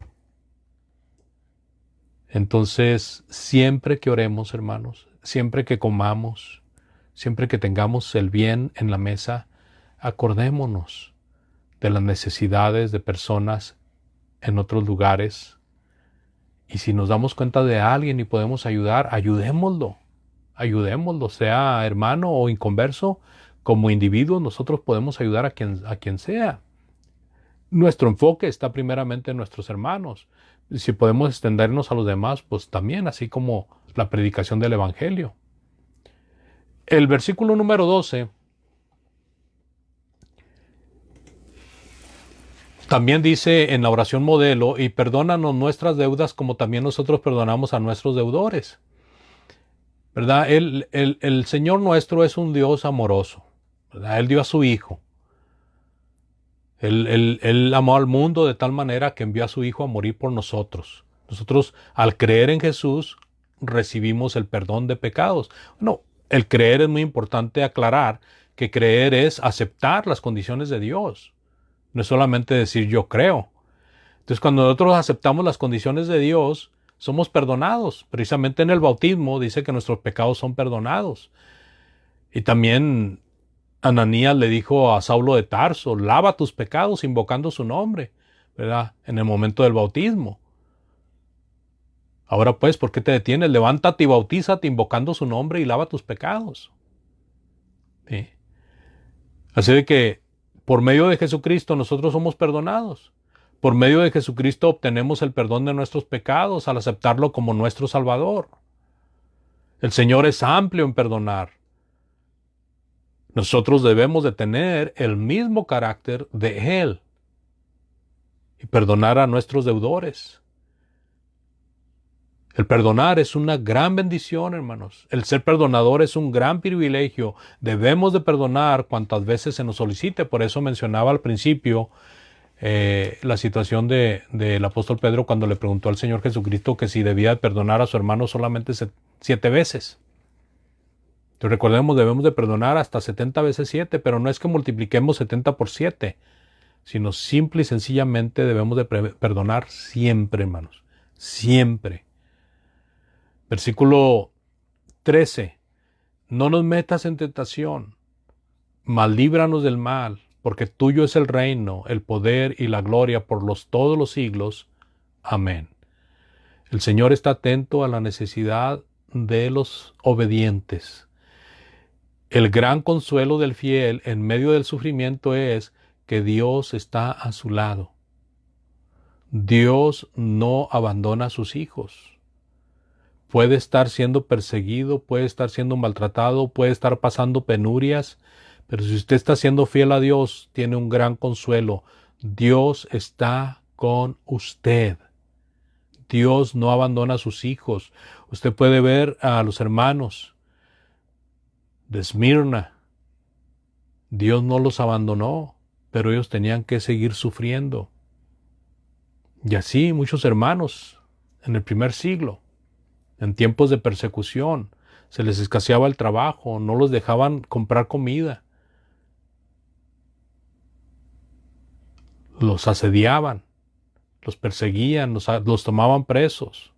Entonces, siempre que oremos, hermanos, siempre que comamos, siempre que tengamos el bien en la mesa, acordémonos de las necesidades de personas en otros lugares. Y si nos damos cuenta de alguien y podemos ayudar, ayudémoslo, sea hermano o inconverso, como individuos nosotros podemos ayudar a quien sea. Nuestro enfoque está primeramente en nuestros hermanos. Si podemos extendernos a los demás, pues también, así como la predicación del Evangelio. El versículo número 12 también dice en la oración modelo, y perdónanos nuestras deudas como también nosotros perdonamos a nuestros deudores. ¿Verdad? El Señor nuestro es un Dios amoroso, ¿verdad? Él dio a su Hijo. Él amó al mundo de tal manera que envió a su Hijo a morir por nosotros. Nosotros, al creer en Jesús, recibimos el perdón de pecados. No, el creer es muy importante aclarar que creer es aceptar las condiciones de Dios. No es solamente decir yo creo. Entonces, cuando nosotros aceptamos las condiciones de Dios, somos perdonados. Precisamente en el bautismo dice que nuestros pecados son perdonados. Y también Ananías le dijo a Saulo de Tarso, lava tus pecados invocando su nombre, ¿verdad? En el momento del bautismo. Ahora pues, ¿por qué te detienes? Levántate y bautízate invocando su nombre y lava tus pecados. ¿Sí? Así de que por medio de Jesucristo nosotros somos perdonados. Por medio de Jesucristo obtenemos el perdón de nuestros pecados al aceptarlo como nuestro Salvador. El Señor es amplio en perdonar. Nosotros debemos de tener el mismo carácter de Él y perdonar a nuestros deudores. El perdonar es una gran bendición, hermanos. El ser perdonador es un gran privilegio. Debemos de perdonar cuantas veces se nos solicite. Por eso mencionaba al principio la situación del apóstol Pedro cuando le preguntó al Señor Jesucristo que si debía perdonar a su hermano solamente 7 veces. Entonces recordemos, debemos de perdonar hasta 70 veces 7, pero no es que multipliquemos 70 por 7, sino simple y sencillamente debemos de perdonar siempre, hermanos. Siempre. Versículo 13. No nos metas en tentación, mas líbranos del mal, porque tuyo es el reino, el poder y la gloria por todos los siglos. Amén. El Señor está atento a la necesidad de los obedientes. El gran consuelo del fiel en medio del sufrimiento es que Dios está a su lado. Dios no abandona a sus hijos. Puede estar siendo perseguido, puede estar siendo maltratado, puede estar pasando penurias, pero si usted está siendo fiel a Dios, tiene un gran consuelo. Dios está con usted. Dios no abandona a sus hijos. Usted puede ver a los hermanos de Esmirna. Dios no los abandonó, pero ellos tenían que seguir sufriendo. Y así muchos hermanos en el primer siglo, en tiempos de persecución, se les escaseaba el trabajo, no los dejaban comprar comida. Los asediaban, los perseguían, los tomaban presos,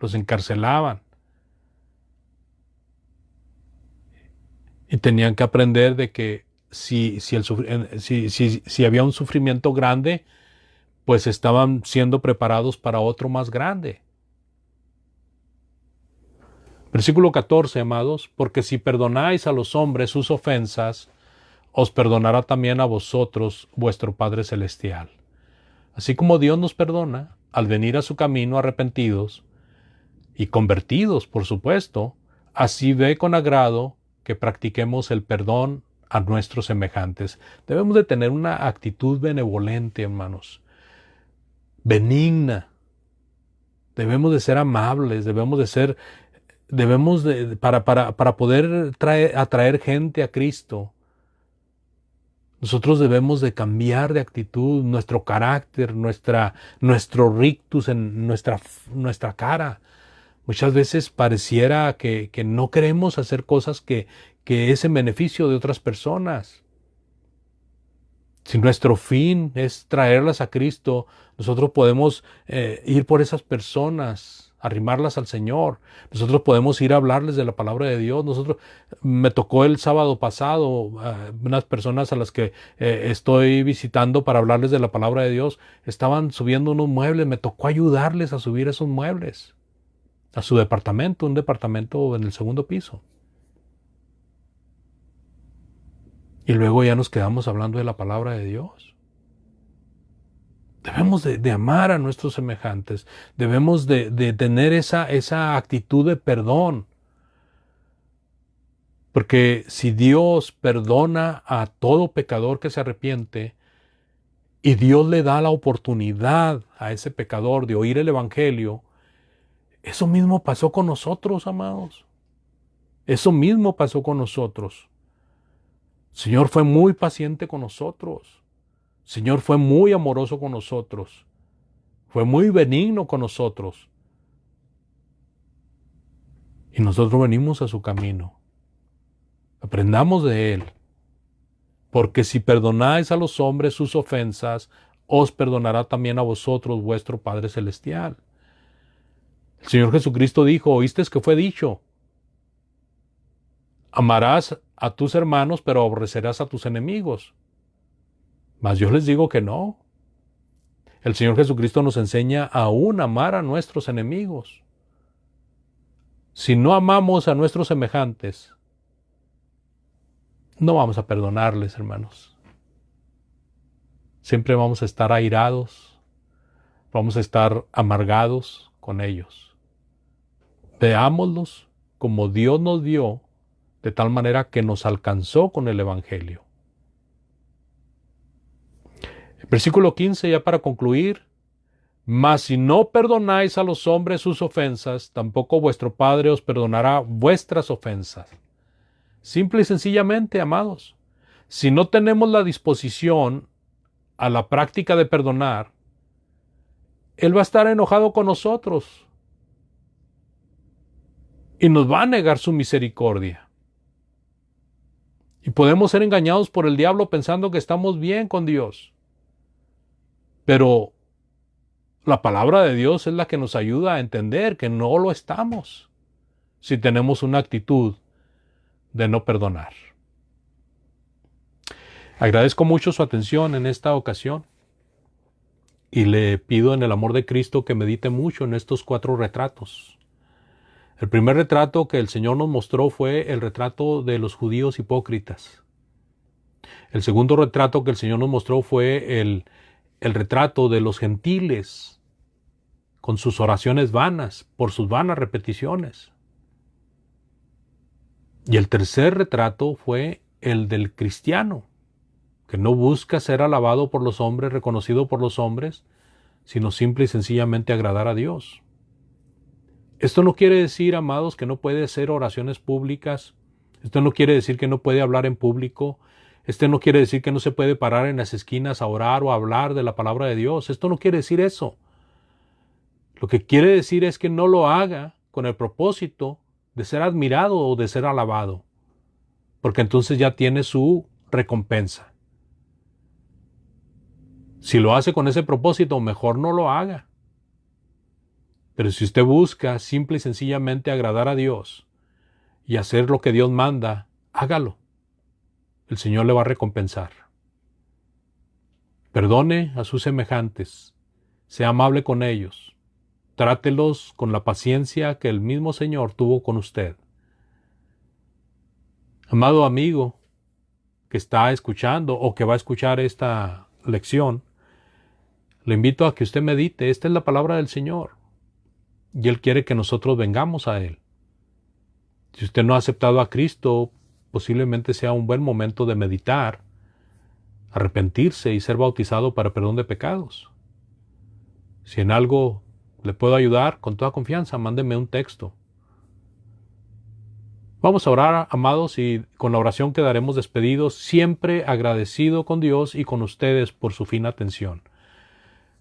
los encarcelaban. Y tenían que aprender de que si había un sufrimiento grande, pues estaban siendo preparados para otro más grande. Versículo 14, amados, porque si perdonáis a los hombres sus ofensas, os perdonará también a vosotros vuestro Padre Celestial. Así como Dios nos perdona, al venir a su camino arrepentidos y convertidos, por supuesto, así ve con agrado que practiquemos el perdón a nuestros semejantes. Debemos de tener una actitud benevolente, hermanos, benigna. Debemos de ser amables, para poder atraer gente a Cristo. Nosotros debemos de cambiar de actitud, nuestro carácter, nuestro rictus en nuestra cara. Muchas veces pareciera que no queremos hacer cosas que es en beneficio de otras personas. Si nuestro fin es traerlas a Cristo, nosotros podemos ir por esas personas, arrimarlas al Señor. Nosotros podemos ir a hablarles de la palabra de Dios. Me tocó el sábado pasado unas personas a las que estoy visitando para hablarles de la palabra de Dios. Estaban subiendo unos muebles, me tocó ayudarles a subir esos muebles a su departamento, un departamento en el segundo piso. Y luego ya nos quedamos hablando de la palabra de Dios. Debemos de amar a nuestros semejantes. Debemos de tener esa actitud de perdón. Porque si Dios perdona a todo pecador que se arrepiente, y Dios le da la oportunidad a ese pecador de oír el Evangelio, eso mismo pasó con nosotros, amados. Eso mismo pasó con nosotros. El Señor fue muy paciente con nosotros. El Señor fue muy amoroso con nosotros. Fue muy benigno con nosotros. Y nosotros venimos a su camino. Aprendamos de Él. Porque si perdonáis a los hombres sus ofensas, os perdonará también a vosotros vuestro Padre Celestial. El Señor Jesucristo dijo, ¿oíste que fue dicho? Amarás a tus hermanos, pero aborrecerás a tus enemigos. Mas yo les digo que no. El Señor Jesucristo nos enseña aún a amar a nuestros enemigos. Si no amamos a nuestros semejantes, no vamos a perdonarles, hermanos. Siempre vamos a estar airados, vamos a estar amargados con ellos. Veámoslos como Dios nos dio, de tal manera que nos alcanzó con el Evangelio. Versículo 15, ya para concluir. Mas si no perdonáis a los hombres sus ofensas, tampoco vuestro Padre os perdonará vuestras ofensas. Simple y sencillamente, amados, si no tenemos la disposición a la práctica de perdonar, Él va a estar enojado con nosotros y nos va a negar su misericordia. Y podemos ser engañados por el diablo pensando que estamos bien con Dios. Pero la palabra de Dios es la que nos ayuda a entender que no lo estamos si tenemos una actitud de no perdonar. Agradezco mucho su atención en esta ocasión y le pido en el amor de Cristo que medite mucho en estos 4 retratos. El primer retrato que el Señor nos mostró fue el retrato de los judíos hipócritas. El segundo retrato que el Señor nos mostró fue el retrato de los gentiles con sus oraciones vanas, por sus vanas repeticiones. Y el tercer retrato fue el del cristiano, que no busca ser alabado por los hombres, reconocido por los hombres, sino simple y sencillamente agradar a Dios. Esto no quiere decir, amados, que no puede hacer oraciones públicas. Esto no quiere decir que no puede hablar en público. Esto no quiere decir que no se puede parar en las esquinas a orar o a hablar de la palabra de Dios. Esto no quiere decir eso. Lo que quiere decir es que no lo haga con el propósito de ser admirado o de ser alabado, porque entonces ya tiene su recompensa. Si lo hace con ese propósito, mejor no lo haga. Pero si usted busca simple y sencillamente agradar a Dios y hacer lo que Dios manda, hágalo. El Señor le va a recompensar. Perdone a sus semejantes, sea amable con ellos, trátelos con la paciencia que el mismo Señor tuvo con usted. Amado amigo que está escuchando o que va a escuchar esta lección, le invito a que usted medite. Esta es la palabra del Señor y Él quiere que nosotros vengamos a Él. Si usted no ha aceptado a Cristo, posiblemente sea un buen momento de meditar, arrepentirse y ser bautizado para perdón de pecados. Si en algo le puedo ayudar, con toda confianza, mándeme un texto. Vamos a orar, amados, y con la oración quedaremos despedidos, siempre agradecido con Dios y con ustedes por su fina atención.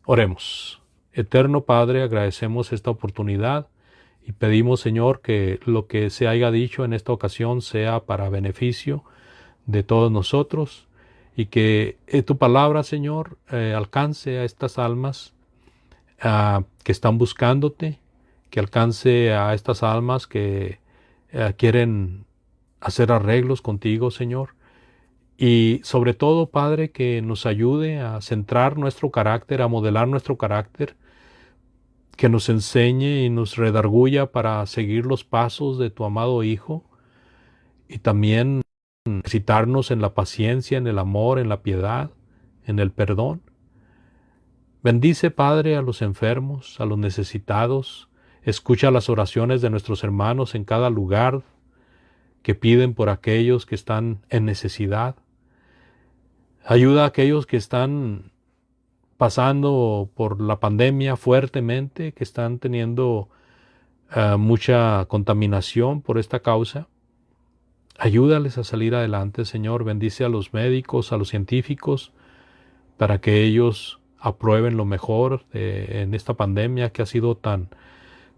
Oremos. Eterno Padre, agradecemos esta oportunidad y pedimos, Señor, que lo que se haya dicho en esta ocasión sea para beneficio de todos nosotros y que tu palabra, Señor, alcance a estas almas que están buscándote, que alcance a estas almas que quieren hacer arreglos contigo, Señor. Y sobre todo, Padre, que nos ayude a centrar nuestro carácter, a modelar nuestro carácter, que nos enseñe y nos redarguya para seguir los pasos de tu amado Hijo y también ejercitarnos en la paciencia, en el amor, en la piedad, en el perdón. Bendice, Padre, a los enfermos, a los necesitados. Escucha las oraciones de nuestros hermanos en cada lugar que piden por aquellos que están en necesidad. Ayuda a aquellos que están pasando por la pandemia fuertemente, que están teniendo mucha contaminación por esta causa. Ayúdales a salir adelante, Señor. Bendice a los médicos, a los científicos, para que ellos aprueben lo mejor en esta pandemia que ha sido tan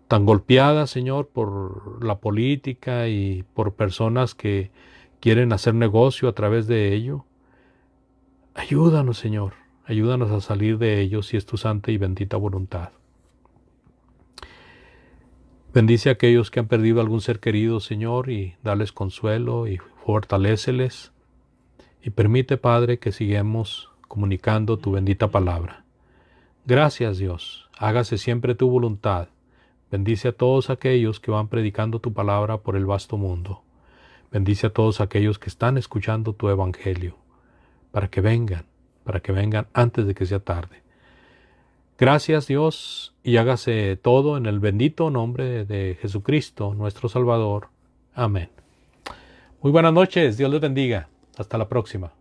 golpeada, Señor, por la política y por personas que quieren hacer negocio a través de ello. Ayúdanos, Señor. Ayúdanos a salir de ellos si es tu santa y bendita voluntad. Bendice a aquellos que han perdido algún ser querido, Señor, y dales consuelo y fortaléceles. Y permite, Padre, que sigamos comunicando tu bendita palabra. Gracias, Dios. Hágase siempre tu voluntad. Bendice a todos aquellos que van predicando tu palabra por el vasto mundo. Bendice a todos aquellos que están escuchando tu evangelio, para que vengan antes de que sea tarde. Gracias, Dios, y hágase todo en el bendito nombre de Jesucristo, nuestro Salvador. Amén. Muy buenas noches, Dios les bendiga. Hasta la próxima.